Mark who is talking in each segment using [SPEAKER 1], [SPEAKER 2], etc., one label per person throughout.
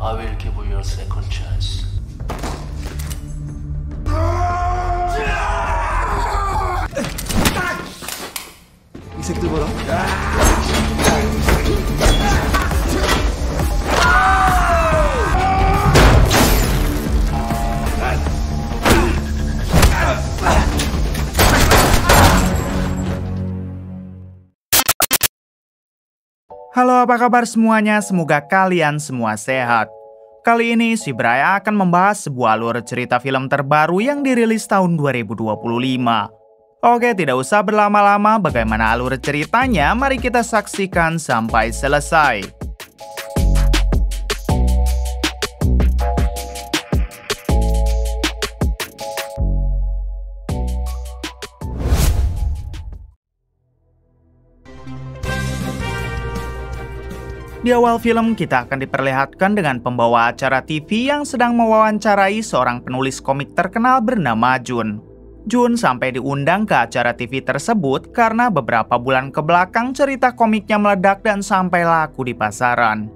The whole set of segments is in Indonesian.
[SPEAKER 1] I will give you a second chance.
[SPEAKER 2] 이 새끼들 봐라.
[SPEAKER 3] Halo, apa kabar semuanya? Semoga kalian semua sehat. Kali ini si Braya akan membahas sebuah alur cerita film terbaru yang dirilis tahun 2025. Oke, tidak usah berlama-lama, bagaimana alur ceritanya? Mari kita saksikan sampai selesai. Di awal film kita akan diperlihatkan dengan pembawa acara TV yang sedang mewawancarai seorang penulis komik terkenal bernama Jun. Jun sampai diundang ke acara TV tersebut karena beberapa bulan kebelakang cerita komiknya meledak dan sampai laku di pasaran.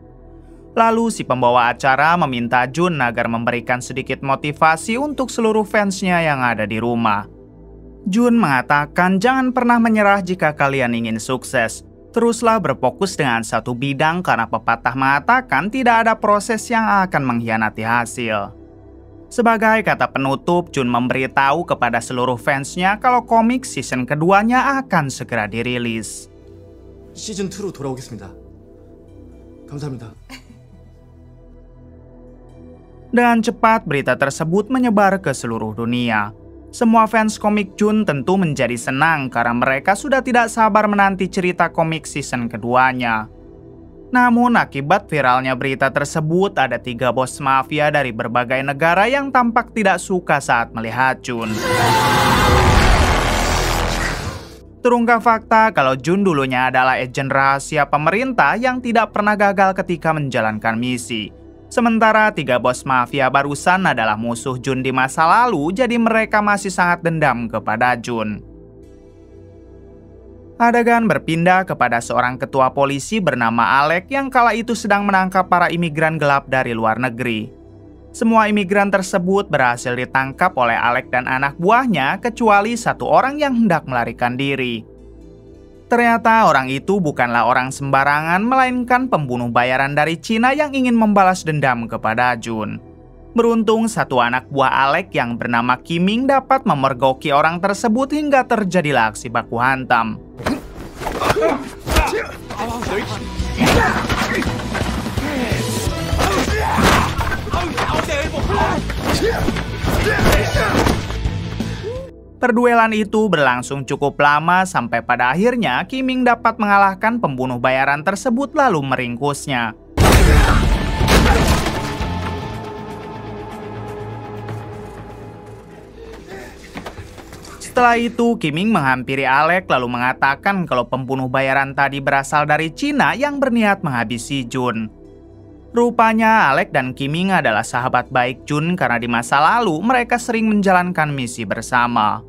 [SPEAKER 3] Lalu si pembawa acara meminta Jun agar memberikan sedikit motivasi untuk seluruh fansnya yang ada di rumah. Jun mengatakan jangan pernah menyerah jika kalian ingin sukses. Teruslah berfokus dengan satu bidang karena pepatah mengatakan tidak ada proses yang akan mengkhianati hasil. Sebagai kata penutup, Jun memberitahu kepada seluruh fansnya kalau komik season keduanya akan segera dirilis.
[SPEAKER 2] 시즌 2로 돌아오겠습니다. 감사합니다.
[SPEAKER 3] Dengan cepat berita tersebut menyebar ke seluruh dunia. Semua fans komik Jun tentu menjadi senang karena mereka sudah tidak sabar menanti cerita komik season keduanya. Namun akibat viralnya berita tersebut, ada 3 bos mafia dari berbagai negara yang tampak tidak suka saat melihat Jun. Terungkap fakta kalau Jun dulunya adalah agen rahasia pemerintah yang tidak pernah gagal ketika menjalankan misi. Sementara 3 bos mafia barusan adalah musuh Jun di masa lalu, jadi mereka masih sangat dendam kepada Jun. Adegan berpindah kepada seorang ketua polisi bernama Alec yang kala itu sedang menangkap para imigran gelap dari luar negeri. Semua imigran tersebut berhasil ditangkap oleh Alec dan anak buahnya, kecuali satu orang yang hendak melarikan diri. Ternyata orang itu bukanlah orang sembarangan, melainkan pembunuh bayaran dari Cina yang ingin membalas dendam kepada Jun. Beruntung satu anak buah Alec yang bernama Kiming dapat memergoki orang tersebut hingga terjadilah aksi baku hantam. Perduelan itu berlangsung cukup lama sampai pada akhirnya Kiming dapat mengalahkan pembunuh bayaran tersebut lalu meringkusnya. Setelah itu Kiming menghampiri Alec lalu mengatakan kalau pembunuh bayaran tadi berasal dari Cina yang berniat menghabisi Jun. Rupanya Alec dan Kiming adalah sahabat baik Jun karena di masa lalu mereka sering menjalankan misi bersama.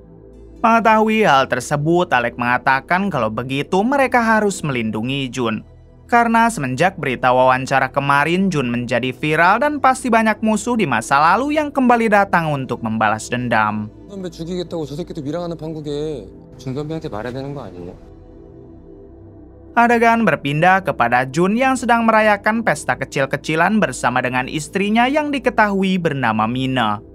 [SPEAKER 3] Mengetahui hal tersebut, Alec mengatakan kalau begitu mereka harus melindungi Jun. Karena semenjak berita wawancara kemarin, Jun menjadi viral dan pasti banyak musuh di masa lalu yang kembali datang untuk membalas dendam.
[SPEAKER 4] 선배 죽이겠다고 저 새끼도 밀어가는 판국에 준 선배한테 말해야 되는 거 아니에요?
[SPEAKER 3] Adegan berpindah kepada Jun yang sedang merayakan pesta kecil-kecilan bersama dengan istrinya yang diketahui bernama Mina.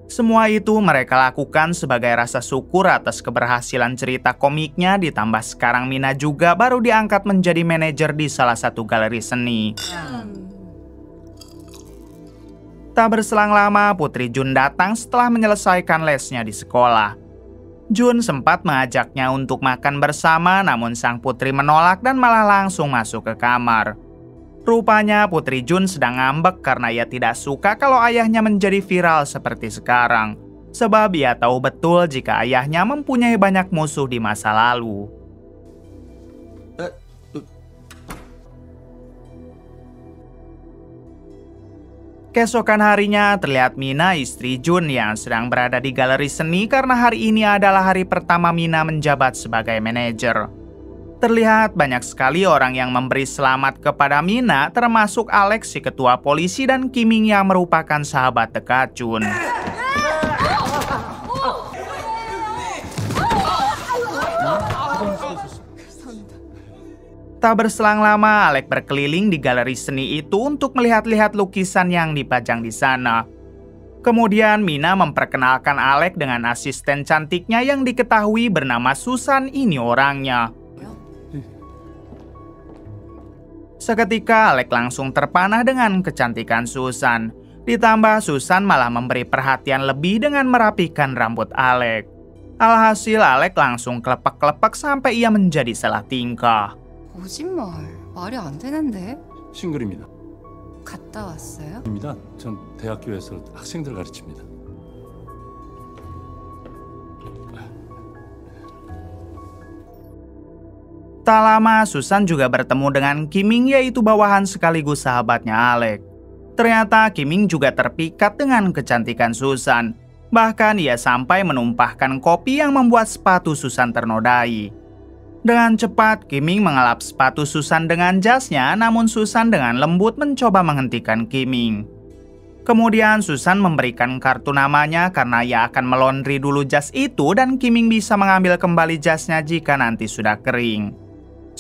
[SPEAKER 3] Semua itu mereka lakukan sebagai rasa syukur atas keberhasilan cerita komiknya, ditambah sekarang Mina juga baru diangkat menjadi manajer di salah satu galeri seni. Tak berselang lama, Putri Jun datang setelah menyelesaikan lesnya di sekolah. Jun sempat mengajaknya untuk makan bersama, namun sang putri menolak dan malah langsung masuk ke kamar. Rupanya Putri Jun sedang ngambek karena ia tidak suka kalau ayahnya menjadi viral seperti sekarang. Sebab ia tahu betul jika ayahnya mempunyai banyak musuh di masa lalu. Keesokan harinya terlihat Mina, istri Jun, yang sedang berada di galeri seni karena hari ini adalah hari pertama Mina menjabat sebagai manajer. Terlihat banyak sekali orang yang memberi selamat kepada Mina, termasuk Alex si ketua polisi dan Kiming yang merupakan sahabat dekat Jun. Tak berselang lama, Alex berkeliling di galeri seni itu untuk melihat-lihat lukisan yang dipajang di sana. Kemudian Mina memperkenalkan Alex dengan asisten cantiknya yang diketahui bernama Susan. Ini orangnya. Seketika Alex langsung terpanah dengan kecantikan Susan. Ditambah Susan malah memberi perhatian lebih dengan merapikan rambut Alex. Alhasil Alex langsung kelepek-kelepek sampai ia menjadi salah tingkah.
[SPEAKER 5] 거짓말, 말이 안 되는데?
[SPEAKER 6] 싱글입니다.
[SPEAKER 5] 갔다 왔어요?
[SPEAKER 6] 입니다. 전 대학교에서 학생들 가르칩니다.
[SPEAKER 3] Tak lama, Susan juga bertemu dengan Kiming, yaitu bawahan sekaligus sahabatnya Alex. Ternyata Kiming juga terpikat dengan kecantikan Susan. Bahkan ia sampai menumpahkan kopi yang membuat sepatu Susan ternodai. Dengan cepat, Kiming mengelap sepatu Susan dengan jasnya, namun Susan dengan lembut mencoba menghentikan Kiming. Kemudian Susan memberikan kartu namanya karena ia akan melondri dulu jas itu dan Kiming bisa mengambil kembali jasnya jika nanti sudah kering.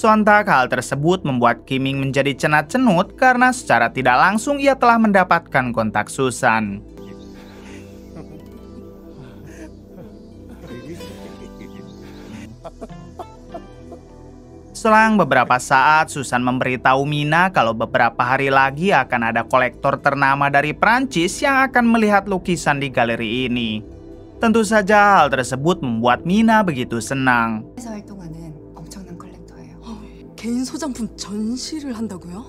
[SPEAKER 3] Sontak hal tersebut membuat Kiming menjadi cenat-cenut karena secara tidak langsung ia telah mendapatkan kontak Susan. Selang beberapa saat, Susan memberitahu Mina kalau beberapa hari lagi akan ada kolektor ternama dari Prancis yang akan melihat lukisan di galeri ini. Tentu saja hal tersebut membuat Mina begitu senang.
[SPEAKER 5] 회사 활동하는 엄청난 컬렉터예요.
[SPEAKER 7] 개인 소장품 전시를 한다고요?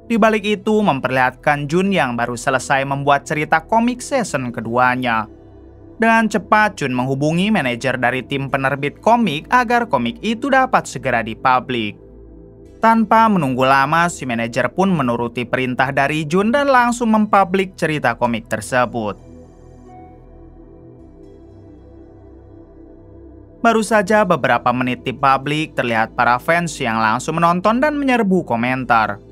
[SPEAKER 3] Di balik itu memperlihatkan Jun yang baru selesai membuat cerita komik season keduanya. Dengan cepat, Jun menghubungi manajer dari tim penerbit komik agar komik itu dapat segera dipublik. Tanpa menunggu lama, si manajer pun menuruti perintah dari Jun dan langsung mempublik cerita komik tersebut. Baru saja beberapa menit dipublik, terlihat para fans yang langsung menonton dan menyerbu komentar.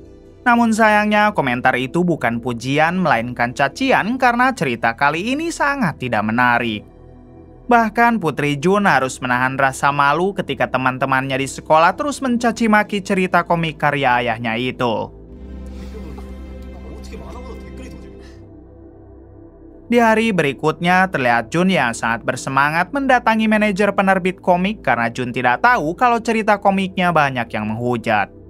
[SPEAKER 3] Namun sayangnya komentar itu bukan pujian melainkan cacian karena cerita kali ini sangat tidak menarik. Bahkan Putri Jun harus menahan rasa malu ketika teman-temannya di sekolah terus mencaci maki cerita komik karya ayahnya itu. Di hari berikutnya terlihat Jun yang sangat bersemangat mendatangi manajer penerbit komik karena Jun tidak tahu kalau cerita komiknya banyak yang menghujat.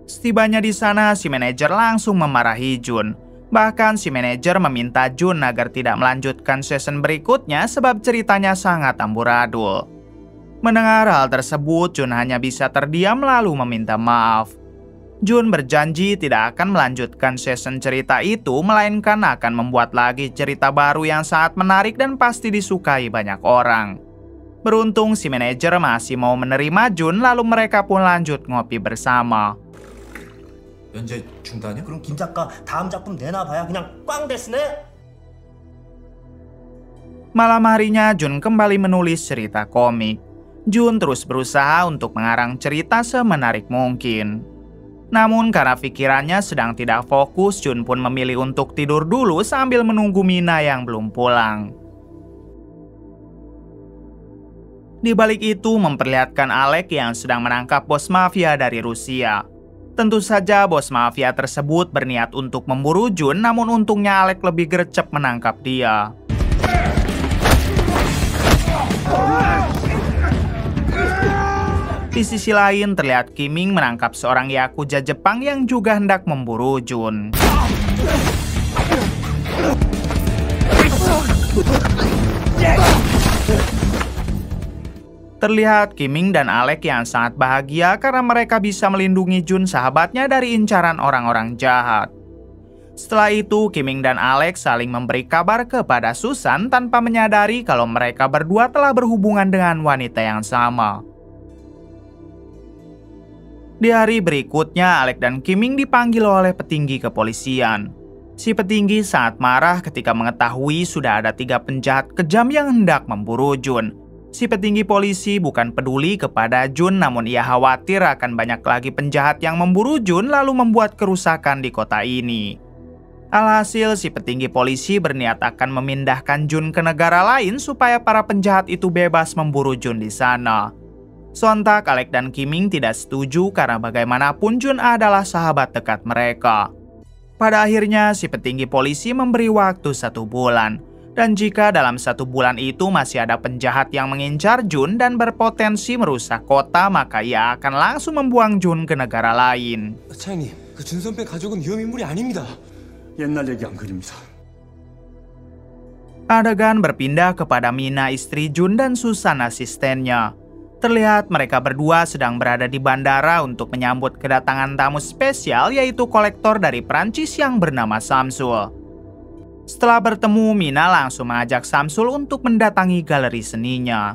[SPEAKER 3] Setibanya di sana, si manajer langsung memarahi Jun. Bahkan si manajer meminta Jun agar tidak melanjutkan season berikutnya sebab ceritanya sangat amburadul. Mendengar hal tersebut, Jun hanya bisa terdiam lalu meminta maaf. Jun berjanji tidak akan melanjutkan season cerita itu, melainkan akan membuat lagi cerita baru yang sangat menarik dan pasti disukai banyak orang. Beruntung si manajer masih mau menerima Jun, lalu mereka pun lanjut ngopi bersama.
[SPEAKER 8] 연재 중단이요? 그럼 김 작가 다음 작품 내놔봐야 그냥 꽝 됐으네?
[SPEAKER 3] Malam harinya Jun kembali menulis cerita komik. Jun terus berusaha untuk mengarang cerita semenarik mungkin. Namun karena pikirannya sedang tidak fokus, Jun pun memilih untuk tidur dulu sambil menunggu Mina yang belum pulang. Di balik itu memperlihatkan Alex yang sedang menangkap bos mafia dari Rusia. Tentu saja bos mafia tersebut berniat untuk memburu Jun, namun untungnya Alex lebih gercep menangkap dia. Di sisi lain terlihat Kiming menangkap seorang yakuza Jepang yang juga hendak memburu Jun. Terlihat Kiming dan Alex yang sangat bahagia karena mereka bisa melindungi Jun sahabatnya dari incaran orang-orang jahat. Setelah itu, Kiming dan Alex saling memberi kabar kepada Susan tanpa menyadari kalau mereka berdua telah berhubungan dengan wanita yang sama. Di hari berikutnya, Alex dan Kiming dipanggil oleh petinggi kepolisian. Si petinggi sangat marah ketika mengetahui sudah ada 3 penjahat kejam yang hendak memburu Jun. Si petinggi polisi bukan peduli kepada Jun, namun ia khawatir akan banyak lagi penjahat yang memburu Jun lalu membuat kerusakan di kota ini. Alhasil, si petinggi polisi berniat akan memindahkan Jun ke negara lain supaya para penjahat itu bebas memburu Jun di sana. Sontak, Alec dan Kiming tidak setuju karena bagaimanapun Jun adalah sahabat dekat mereka. Pada akhirnya, si petinggi polisi memberi waktu 1 bulan. Dan jika dalam 1 bulan itu masih ada penjahat yang mengincar Jun dan berpotensi merusak kota, maka ia akan langsung membuang Jun ke negara lain.
[SPEAKER 4] 차장님, 그 준 선배 가족은 위험 인물이 아닙니다.
[SPEAKER 6] 옛날 얘기 안 그립니다.
[SPEAKER 3] Adegan berpindah kepada Mina, istri Jun, dan Susan, asistennya. Terlihat mereka berdua sedang berada di bandara untuk menyambut kedatangan tamu spesial, yaitu kolektor dari Prancis yang bernama Samsul. Setelah bertemu, Mina langsung mengajak Samsul untuk mendatangi galeri seninya.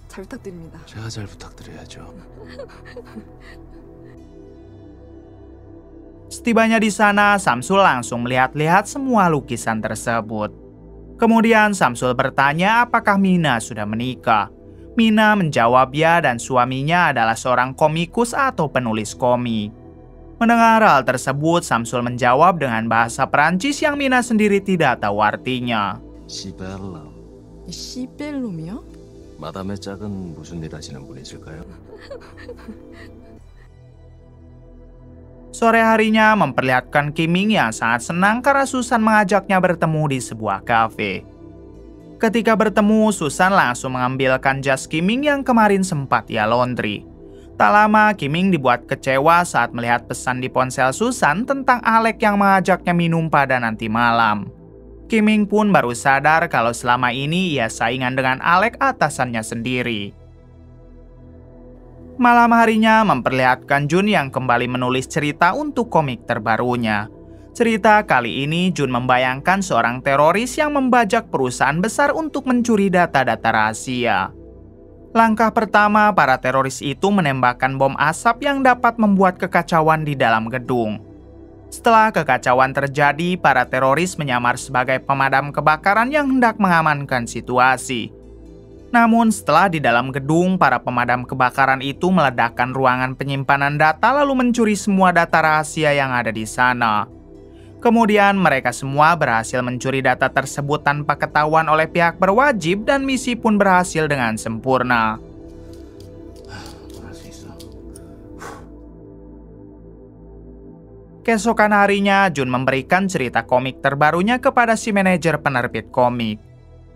[SPEAKER 7] 잘 부탁드립니다.
[SPEAKER 1] 제가 잘 부탁드려야죠.
[SPEAKER 3] Setibanya di sana, Samsul langsung melihat-lihat semua lukisan tersebut. Kemudian Samsul bertanya apakah Mina sudah menikah. Mina menjawab ya, dan suaminya adalah seorang komikus atau penulis komik. Mendengar hal tersebut, Samsul menjawab dengan bahasa Prancis yang Mina sendiri tidak tahu artinya.
[SPEAKER 1] 시벨럼.
[SPEAKER 7] 시벨롬이요?
[SPEAKER 1] 마담의 짝은 무슨 일 하시는 분이실까요?
[SPEAKER 3] Sore harinya memperlihatkan Kiming yang sangat senang karena Susan mengajaknya bertemu di sebuah kafe. Ketika bertemu, Susan langsung mengambilkan jas Kiming yang kemarin sempat ia laundry. Tak lama, Kiming dibuat kecewa saat melihat pesan di ponsel Susan tentang Alec yang mengajaknya minum pada nanti malam. Kiming pun baru sadar kalau selama ini ia saingan dengan Alec, atasannya sendiri. Malam harinya memperlihatkan Jun yang kembali menulis cerita untuk komik terbarunya. Cerita kali ini Jun membayangkan seorang teroris yang membajak perusahaan besar untuk mencuri data-data rahasia. Langkah pertama, para teroris itu menembakkan bom asap yang dapat membuat kekacauan di dalam gedung. Setelah kekacauan terjadi, para teroris menyamar sebagai pemadam kebakaran yang hendak mengamankan situasi. Namun setelah di dalam gedung, para pemadam kebakaran itu meledakkan ruangan penyimpanan data lalu mencuri semua data rahasia yang ada di sana. Kemudian mereka semua berhasil mencuri data tersebut tanpa ketahuan oleh pihak berwajib dan misi pun berhasil dengan sempurna. Keesokan harinya, Jun memberikan cerita komik terbarunya kepada si manajer penerbit komik.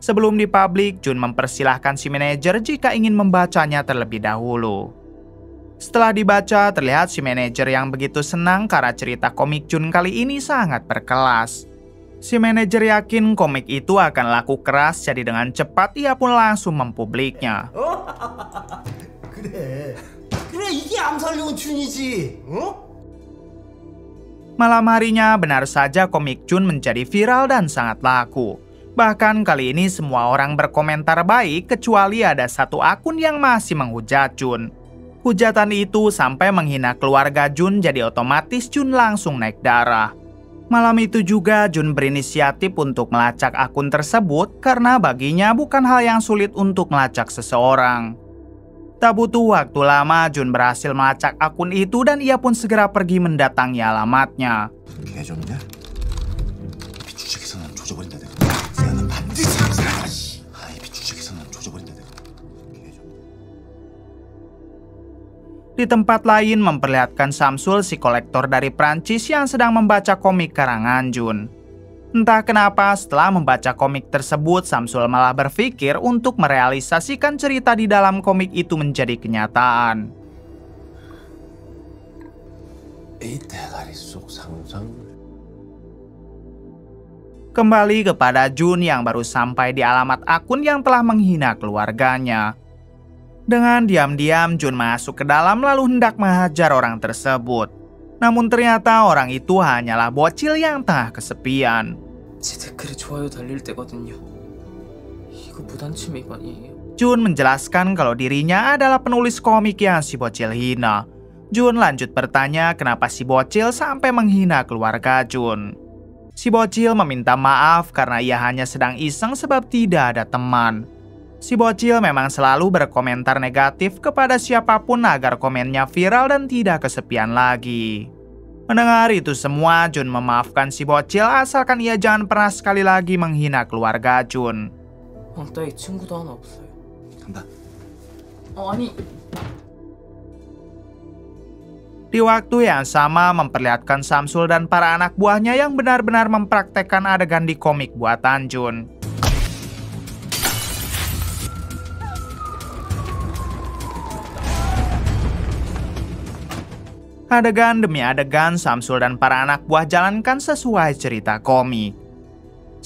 [SPEAKER 3] Sebelum dipublik, Jun mempersilahkan si manajer jika ingin membacanya terlebih dahulu. Setelah dibaca, terlihat si manajer yang begitu senang karena cerita komik Jun kali ini sangat berkelas. Si manajer yakin komik itu akan laku keras, jadi dengan cepat ia pun langsung mempubliknya.
[SPEAKER 8] 그래 이게 암살용은 준이지.
[SPEAKER 3] Malam harinya, benar saja komik Jun menjadi viral dan sangat laku. Bahkan kali ini semua orang berkomentar baik, kecuali ada satu akun yang masih menghujat Jun. Hujatan itu sampai menghina keluarga Jun, jadi otomatis Jun langsung naik darah. Malam itu juga Jun berinisiatif untuk melacak akun tersebut karena baginya bukan hal yang sulit untuk melacak seseorang. Tak butuh waktu lama, Jun berhasil melacak akun itu dan ia pun segera pergi mendatangi alamatnya.
[SPEAKER 1] 계정이냐? 비추적에서는 조져버린다 내가. 내가는 반드시 살아. 아이 비추적에서는 조져버린다 내가.
[SPEAKER 3] Di tempat lain memperlihatkan Samsul, si kolektor dari Prancis yang sedang membaca komik karangan Jun. Entah kenapa setelah membaca komik tersebut, Samsul malah berpikir untuk merealisasikan cerita di dalam komik itu menjadi kenyataan.
[SPEAKER 1] 이 대가리 속 상상.
[SPEAKER 3] Kembali kepada Jun yang baru sampai di alamat akun yang telah menghina keluarganya. Dengan diam-diam Jun masuk ke dalam lalu hendak menghajar orang tersebut. Namun ternyata orang itu hanyalah bocil yang tengah kesepian.
[SPEAKER 9] 제 댓글에 좋아요 달릴 때거든요. 이거 무단침 위반이에요.
[SPEAKER 3] Jun menjelaskan kalau dirinya adalah penulis komik yang si bocil hina. Jun lanjut bertanya kenapa si bocil sampai menghina keluarga Jun. Si bocil meminta maaf karena ia hanya sedang iseng sebab tidak ada teman. Si bocil memang selalu berkomentar negatif kepada siapapun agar komennya viral dan tidak kesepian lagi. Mendengar itu semua, Jun memaafkan si bocil asalkan ia jangan pernah sekali lagi menghina keluarga Jun.
[SPEAKER 9] 왕따이 친구도 하나 없어요.
[SPEAKER 1] 간다.
[SPEAKER 9] 아니.
[SPEAKER 3] Di waktu yang sama memperlihatkan Samsul dan para anak buahnya yang benar-benar mempraktekkan adegan di komik buatan Jun. Adegan demi adegan, Samsul dan para anak buah jalankan sesuai cerita komik.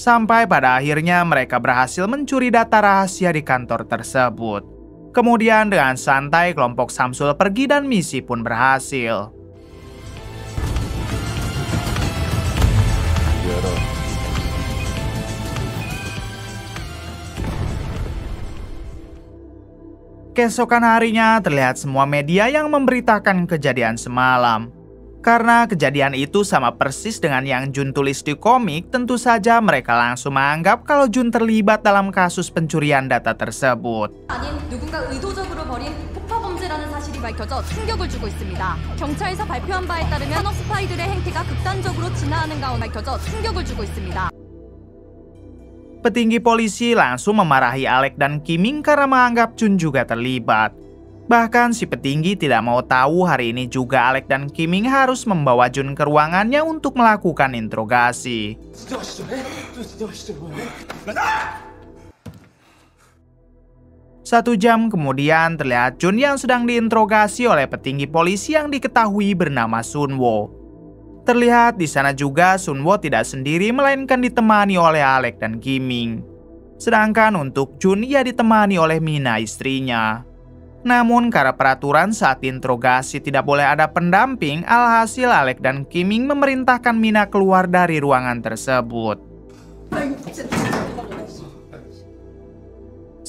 [SPEAKER 3] Sampai pada akhirnya mereka berhasil mencuri data rahasia di kantor tersebut. Kemudian dengan santai kelompok Samsul pergi dan misi pun berhasil. Keesokan harinya terlihat semua media yang memberitakan kejadian semalam. Karena kejadian itu sama persis dengan yang Jun tulis di komik, tentu saja mereka langsung menganggap kalau Jun terlibat dalam kasus pencurian data tersebut.
[SPEAKER 10] 아닌 누군가 의도적으로 벌인 폭파 범죄라는 사실이 밝혀져 충격을 주고 있습니다. 경찰에서 발표한 바에 따르면 산업 스파이들의 행태가 극단적으로 진화하는 가운데 밝혀져 충격을 주고 있습니다.
[SPEAKER 3] Petinggi polisi langsung memarahi Alec dan Kiming karena menganggap Jun juga terlibat. Bahkan si petinggi tidak mau tahu hari ini juga Alec dan Kiming harus membawa Jun ke ruangannya untuk melakukan interogasi. Satu jam kemudian terlihat Jun yang sedang diinterogasi oleh petinggi polisi yang diketahui bernama Sunwo. Terlihat di sana juga Sunwo tidak sendiri melainkan ditemani oleh Alec dan Kiming. Sedangkan untuk Jun ia ditemani oleh Mina istrinya. Namun karena peraturan saat interogasi tidak boleh ada pendamping, alhasil Alec dan Kiming memerintahkan Mina keluar dari ruangan tersebut.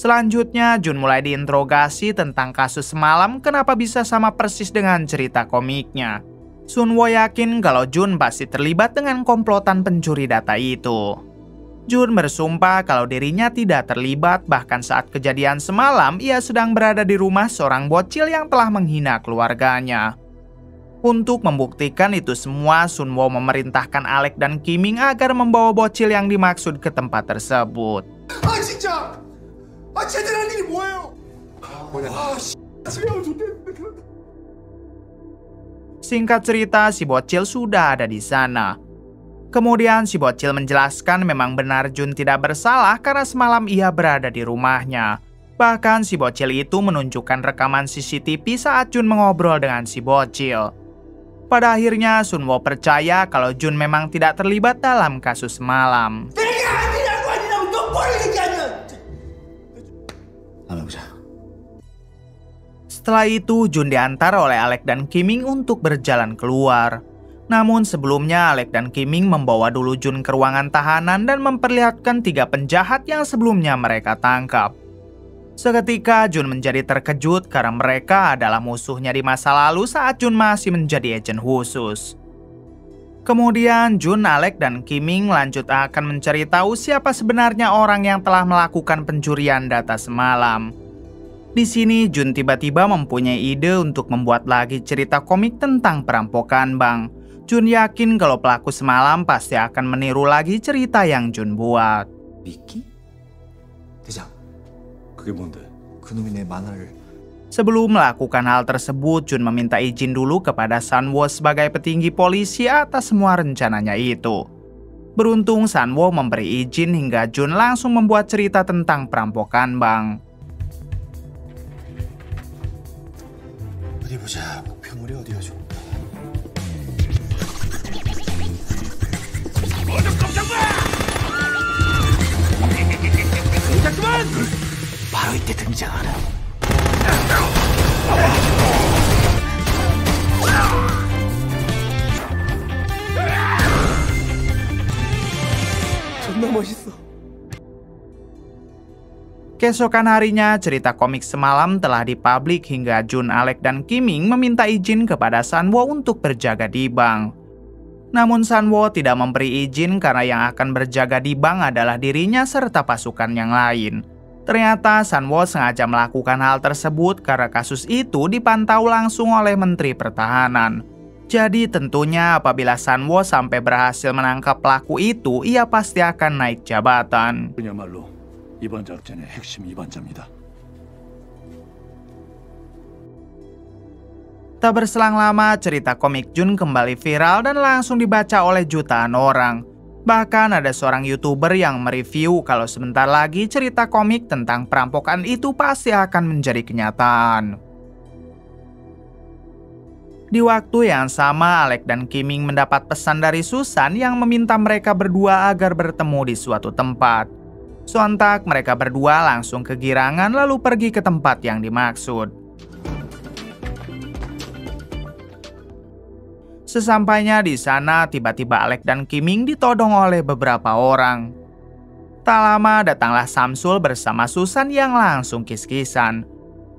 [SPEAKER 3] Selanjutnya Jun mulai diinterogasi tentang kasus semalam kenapa bisa sama persis dengan cerita komiknya. Sunwo yakin kalau Jun pasti terlibat dengan komplotan pencuri data itu. Jun bersumpah kalau dirinya tidak terlibat, bahkan saat kejadian semalam ia sedang berada di rumah seorang bocil yang telah menghina keluarganya. Untuk membuktikan itu semua, Sunwo memerintahkan Alec dan Kiming agar membawa bocil yang dimaksud ke tempat tersebut.
[SPEAKER 1] 아 진짜! 아 제대로 한 일이 뭐예요?
[SPEAKER 3] Singkat cerita, si bocil sudah ada di sana. Kemudian si bocil menjelaskan memang benar Jun tidak bersalah karena semalam ia berada di rumahnya. Bahkan si bocil itu menunjukkan rekaman CCTV saat Jun mengobrol dengan si bocil. Pada akhirnya Sunwo percaya kalau Jun memang tidak terlibat dalam kasus semalam. Setelah itu Jun diantar oleh Alec dan Kiming untuk berjalan keluar. Namun sebelumnya Alec dan Kiming membawa dulu Jun ke ruangan tahanan dan memperlihatkan 3 penjahat yang sebelumnya mereka tangkap. Seketika Jun menjadi terkejut karena mereka adalah musuhnya di masa lalu saat Jun masih menjadi agen khusus. Kemudian Jun, Alec, dan Kiming lanjut akan mencari tahu siapa sebenarnya orang yang telah melakukan pencurian data semalam. Di sini Jun tiba-tiba mempunyai ide untuk membuat lagi cerita komik tentang perampokan bank. Jun yakin kalau pelaku semalam pasti akan meniru lagi cerita yang Jun buat.
[SPEAKER 1] 미끼? 대장, 그게 뭔데? 그놈이 내 만화를...
[SPEAKER 3] Sebelum melakukan hal tersebut, Jun meminta izin dulu kepada Sunwo sebagai petinggi polisi atas semua rencananya itu. Beruntung Sunwo memberi izin hingga Jun langsung membuat cerita tentang perampokan bank.
[SPEAKER 1] 어디 보자. 목표물이 어디가 좋을까? 잠깐만! 바로 이때 등장하라.
[SPEAKER 2] 존나 멋있어.
[SPEAKER 3] Keesokan harinya, cerita komik semalam telah dipublik hingga Jun, Alec, dan Kiming meminta izin kepada Sunwo untuk berjaga di bank. Namun Sanwo tidak memberi izin karena yang akan berjaga di bank adalah dirinya serta pasukan yang lain. Ternyata Sanwo sengaja melakukan hal tersebut karena kasus itu dipantau langsung oleh Menteri Pertahanan. Jadi tentunya apabila Sanwo sampai berhasil menangkap pelaku itu, ia pasti akan naik jabatan.
[SPEAKER 6] 그야말로 이번 작전의 핵심 이반자입니다.
[SPEAKER 3] Tak berselang lama, cerita komik Jun kembali viral dan langsung dibaca oleh jutaan orang. Bahkan ada seorang YouTuber yang mereview kalau sebentar lagi cerita komik tentang perampokan itu pasti akan menjadi kenyataan. Di waktu yang sama, Alec dan Kiming mendapat pesan dari Susan yang meminta mereka berdua agar bertemu di suatu tempat. Sontak mereka berdua langsung kegirangan lalu pergi ke tempat yang dimaksud. Sesampainya di sana, tiba-tiba Alec dan Kiming ditodong oleh beberapa orang. Tak lama datanglah Samsul bersama Susan yang langsung kis-kisan.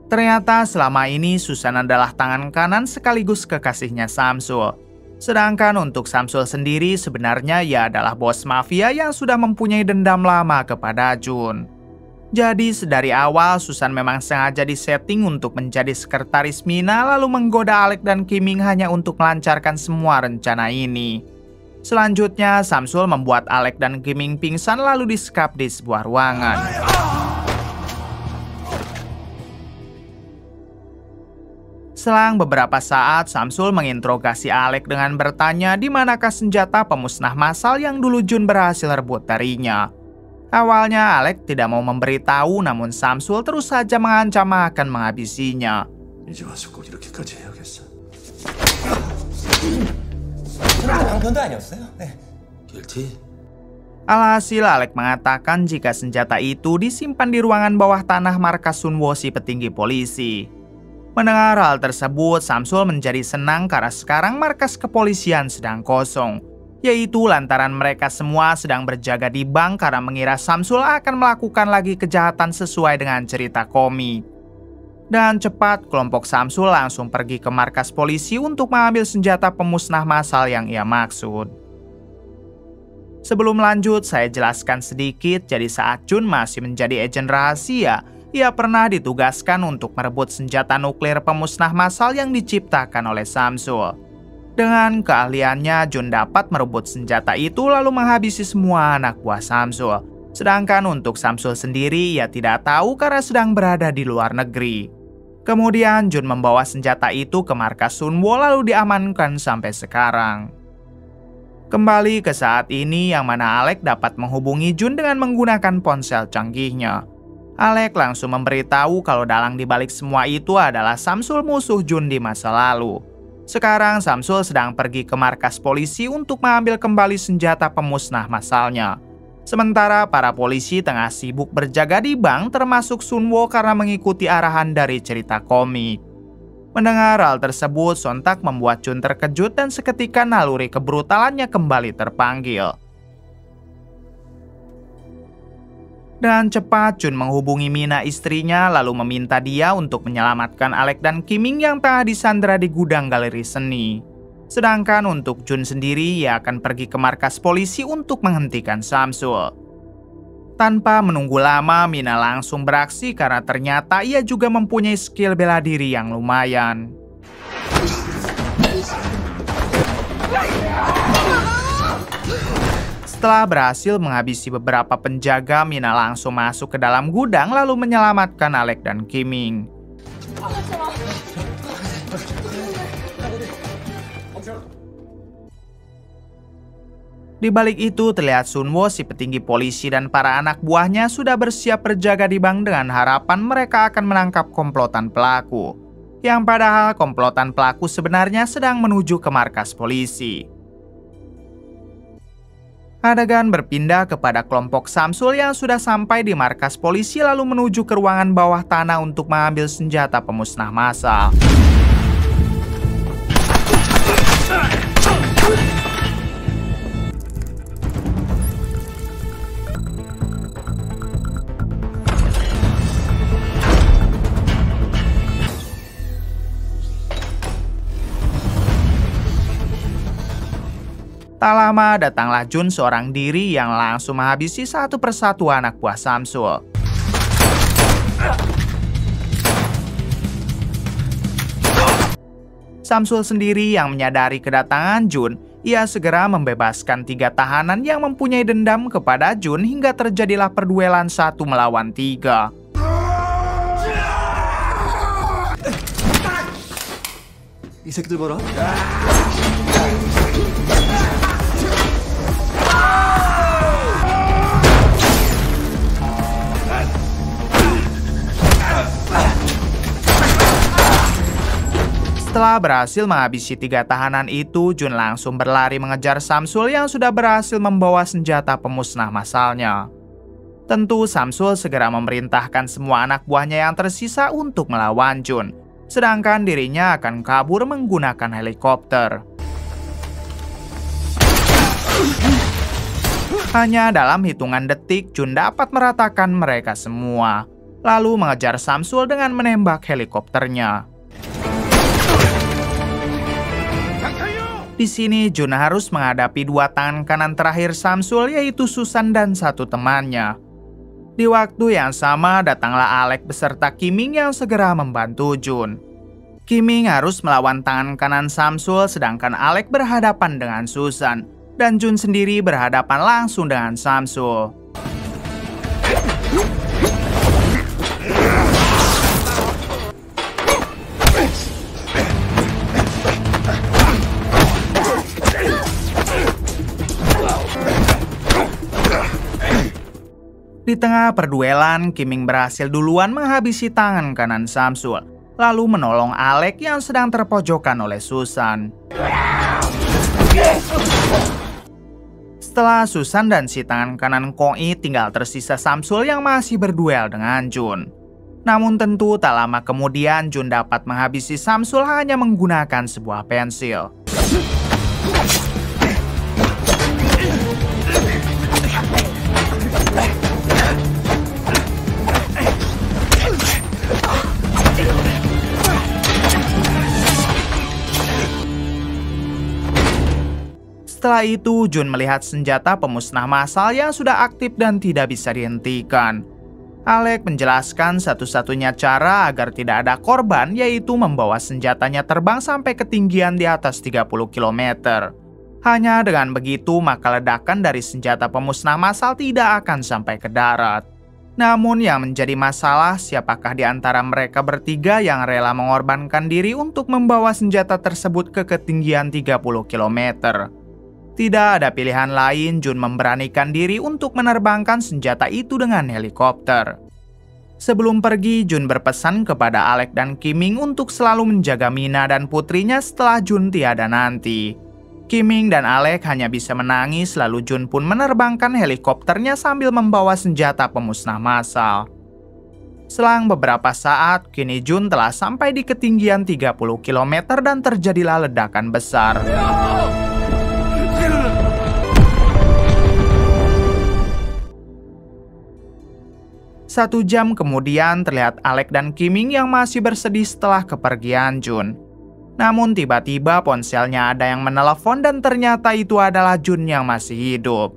[SPEAKER 3] Ternyata selama ini Susan adalah tangan kanan sekaligus kekasihnya Samsul. Sedangkan untuk Samsul sendiri sebenarnya ia adalah bos mafia yang sudah mempunyai dendam lama kepada Jun. Jadi sedari awal Susan memang sengaja disetting untuk menjadi sekretaris Mina lalu menggoda Alec dan Kiming hanya untuk melancarkan semua rencana ini. Selanjutnya Samsul membuat Alec dan Kiming pingsan lalu disekap di sebuah ruangan. Selang beberapa saat Samsul menginterogasi Alec dengan bertanya di manakah senjata pemusnah massal yang dulu Jun berhasil rebut darinya. Awalnya Alec tidak mau memberitahu, namun Samsul terus saja mengancam akan menghabisinya.
[SPEAKER 1] 이제 와서 꼭 이렇게까지 해야겠어.
[SPEAKER 8] 남편도 아니었어요? 네.
[SPEAKER 1] 길티?
[SPEAKER 3] Alhasil Alec mengatakan jika senjata itu disimpan di ruangan bawah tanah markas Sunwo si petinggi polisi. Mendengar hal tersebut, Samsul menjadi senang karena sekarang markas kepolisian sedang kosong. Yaitu lantaran mereka semua sedang berjaga di bank karena mengira Samsul akan melakukan lagi kejahatan sesuai dengan cerita komik. Dan cepat, kelompok Samsul langsung pergi ke markas polisi untuk mengambil senjata pemusnah massal yang ia maksud. Sebelum lanjut, saya jelaskan sedikit. Jadi saat Jun masih menjadi agen rahasia, ia pernah ditugaskan untuk merebut senjata nuklir pemusnah massal yang diciptakan oleh Samsul. Dengan keahliannya, Jun dapat merebut senjata itu lalu menghabisi semua anak buah Samsul. Sedangkan untuk Samsul sendiri, ia tidak tahu karena sedang berada di luar negeri. Kemudian Jun membawa senjata itu ke markas Sunwo lalu diamankan sampai sekarang. Kembali ke saat ini yang mana Alec dapat menghubungi Jun dengan menggunakan ponsel canggihnya. Alec langsung memberitahu kalau dalang dibalik semua itu adalah Samsul, musuh Jun di masa lalu. Sekarang Samsul sedang pergi ke markas polisi untuk mengambil kembali senjata pemusnah massalnya. Sementara para polisi tengah sibuk berjaga di bank termasuk Sunwo karena mengikuti arahan dari cerita komik. Mendengar hal tersebut sontak membuat Jun terkejut dan seketika naluri kebrutalannya kembali terpanggil. Dan cepat Jun menghubungi Mina istrinya lalu meminta dia untuk menyelamatkan Alec dan Kiming yang tengah disandra di gudang galeri seni. Sedangkan untuk Jun sendiri, ia akan pergi ke markas polisi untuk menghentikan Samsul. Tanpa menunggu lama, Mina langsung beraksi karena ternyata ia juga mempunyai skill bela diri yang lumayan. Setelah berhasil menghabisi beberapa penjaga, Mina langsung masuk ke dalam gudang lalu menyelamatkan Alec dan Kiming. Di balik itu terlihat Sunwo si petinggi polisi dan para anak buahnya sudah bersiap berjaga di bank dengan harapan mereka akan menangkap komplotan pelaku. Yang padahal komplotan pelaku sebenarnya sedang menuju ke markas polisi. Adegan berpindah kepada kelompok Samsul yang sudah sampai di markas polisi lalu menuju ke ruangan bawah tanah untuk mengambil senjata pemusnah massal. Tak lama datanglah Jun seorang diri yang langsung menghabisi satu persatu anak buah Samsul. Samsul sendiri yang menyadari kedatangan Jun, ia segera membebaskan 3 tahanan yang mempunyai dendam kepada Jun hingga terjadilah perduelan 1 melawan 3.
[SPEAKER 2] 이 새끼들 봐라.
[SPEAKER 3] Setelah berhasil menghabisi 3 tahanan itu, Jun langsung berlari mengejar Samsul yang sudah berhasil membawa senjata pemusnah massalnya. Tentu Samsul segera memerintahkan semua anak buahnya yang tersisa untuk melawan Jun, sedangkan dirinya akan kabur menggunakan helikopter. Hanya dalam hitungan detik, Jun dapat meratakan mereka semua, lalu mengejar Samsul dengan menembak helikopternya. Di sini Jun harus menghadapi 2 tangan kanan terakhir Samsul, yaitu Susan dan 1 temannya. Di waktu yang sama datanglah Alec beserta Kiming yang segera membantu Jun. Kiming harus melawan tangan kanan Samsul, sedangkan Alec berhadapan dengan Susan, dan Jun sendiri berhadapan langsung dengan Samsul. Di tengah perduelan, Kiming berhasil duluan menghabisi tangan kanan Samsul, lalu menolong Alec yang sedang terpojokan oleh Susan. Setelah Susan dan si tangan kanan Koi, tinggal tersisa Samsul yang masih berduel dengan Jun. Namun tentu tak lama kemudian Jun dapat menghabisi Samsul hanya menggunakan sebuah pensil. Setelah itu, Jun melihat senjata pemusnah massal yang sudah aktif dan tidak bisa dihentikan. Alec menjelaskan satu-satunya cara agar tidak ada korban yaitu membawa senjatanya terbang sampai ketinggian di atas 30 km. Hanya dengan begitu, maka ledakan dari senjata pemusnah massal tidak akan sampai ke darat. Namun yang menjadi masalah, siapakah di antara mereka bertiga yang rela mengorbankan diri untuk membawa senjata tersebut ke ketinggian 30 km. Tidak ada pilihan lain, Jun memberanikan diri untuk menerbangkan senjata itu dengan helikopter. Sebelum pergi, Jun berpesan kepada Alec dan Kiming untuk selalu menjaga Mina dan putrinya setelah Jun tiada nanti. Kiming dan Alec hanya bisa menangis, lalu Jun pun menerbangkan helikopternya sambil membawa senjata pemusnah massal. Selang beberapa saat, kini Jun telah sampai di ketinggian 30 km dan terjadilah ledakan besar. 1 jam kemudian terlihat Alec dan Kiming yang masih bersedih setelah kepergian Jun. Namun tiba-tiba ponselnya ada yang menelepon dan ternyata itu adalah Jun yang masih hidup.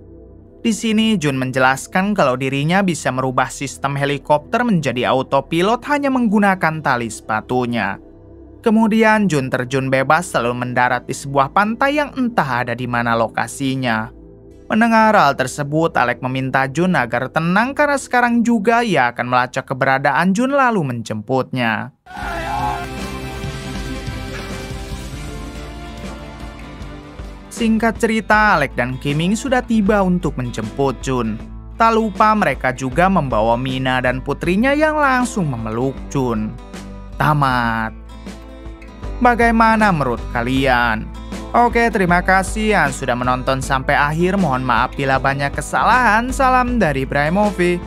[SPEAKER 3] Di sini Jun menjelaskan kalau dirinya bisa merubah sistem helikopter menjadi autopilot hanya menggunakan tali sepatunya. Kemudian Jun terjun bebas lalu mendarat di sebuah pantai yang entah ada di mana lokasinya. Mendengar hal tersebut, Alec meminta Jun agar tenang karena sekarang juga ia akan melacak keberadaan Jun lalu menjemputnya. Singkat cerita, Alec dan Kiming sudah tiba untuk menjemput Jun. Tak lupa mereka juga membawa Mina dan putrinya yang langsung memeluk Jun. Tamat. Bagaimana menurut kalian? Oke, terima kasih yang sudah menonton sampai akhir. Mohon maaf bila banyak kesalahan. Salam dari Bray Movie.